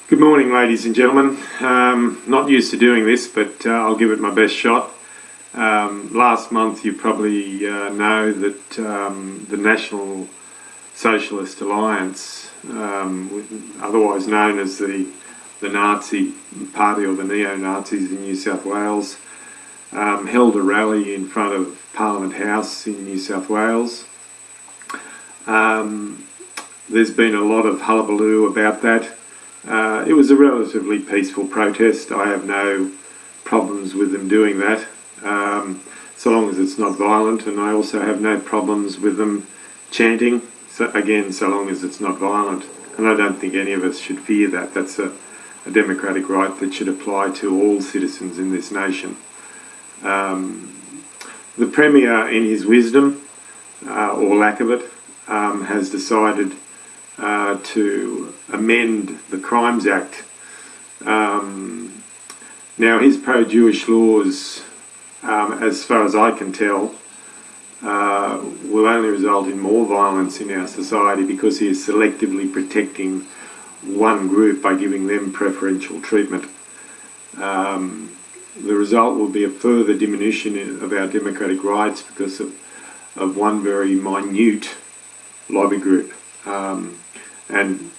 Good morning, ladies and gentlemen. Not used to doing this, but I'll give it my best shot. Last month you probably know that the National Socialist Alliance, otherwise known as the Nazi Party or the neo-Nazis in New South Wales, held a rally in front of Parliament House in New South Wales. There's been a lot of hullabaloo about that. It was a relatively peaceful protest. I have no problems with them doing that, so long as it's not violent, and I also have no problems with them chanting, so long as it's not violent. And I don't think any of us should fear that. That's a democratic right that should apply to all citizens in this nation. The Premier, in his wisdom, or lack of it, has decided to amend the Crimes Act. Now, his pro-Jewish laws, as far as I can tell, will only result in more violence in our society because he is selectively protecting one group by giving them preferential treatment. The result will be a further diminution of our democratic rights because of one very minute lobby group. And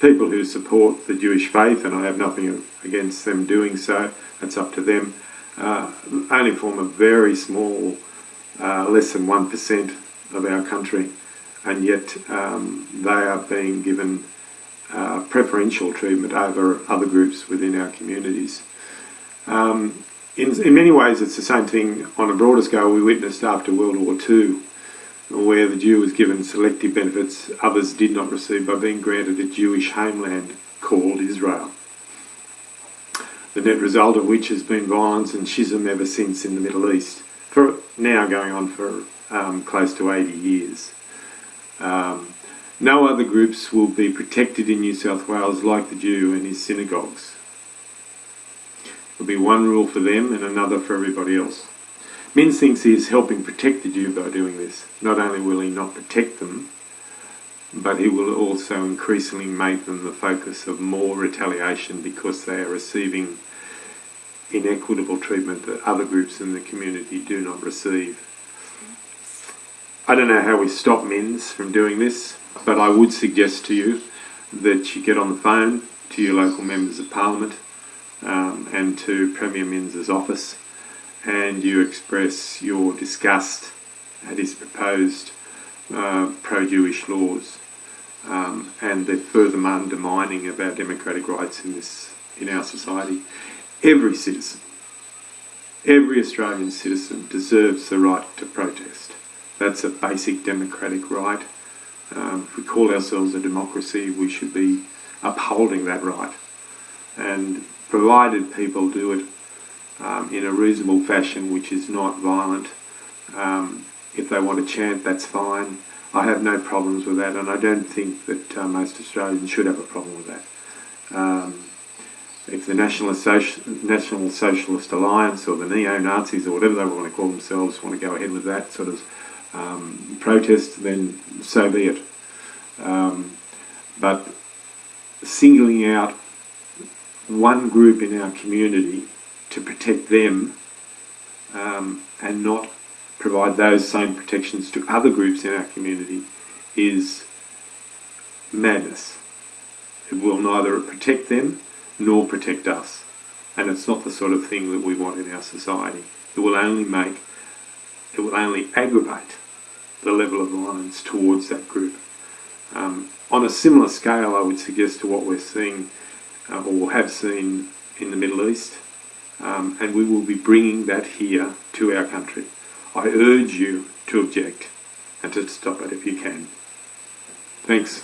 people who support the Jewish faith, and I have nothing against them doing so, that's up to them, only form a very small, less than 1% of our country, and yet they are being given preferential treatment over other groups within our communities. In many ways it's the same thing on a broader scale we witnessed after World War II, where the Jew was given selective benefits others did not receive by being granted a Jewish homeland called Israel. The net result of which has been violence and schism ever since in the Middle East, for now going on for close to 80 years. No other groups will be protected in New South Wales like the Jew and his synagogues. There'll be one rule for them and another for everybody else. Minns thinks he is helping protect the Jew by doing this. Not only will he not protect them, but he will also increasingly make them the focus of more retaliation because they are receiving inequitable treatment that other groups in the community do not receive. I don't know how we stop Minns from doing this, but I would suggest to you that you get on the phone to your local members of Parliament and to Premier Minns' office, and you express your disgust at his proposed pro-Jewish laws and the further undermining of our democratic rights in our society. Every citizen, every Australian citizen deserves the right to protest. That's a basic democratic right. If we call ourselves a democracy, we should be upholding that right. And provided people do it in a reasonable fashion which is not violent, if they want to chant, that's fine. I have no problems with that, and I don't think that most Australians should have a problem with that. If the National Socialist Alliance or the neo-Nazis or whatever they want to call themselves want to go ahead with that sort of protest, then so be it. But singling out one group in our community to protect them and not provide those same protections to other groups in our community is madness. It will neither protect them nor protect us, and it's not the sort of thing that we want in our society. It will only aggravate the level of violence towards that group. On a similar scale, I would suggest, to what we're seeing or have seen in the Middle East, and we will be bringing that here to our country. I urge you to object and to stop it if you can. Thanks.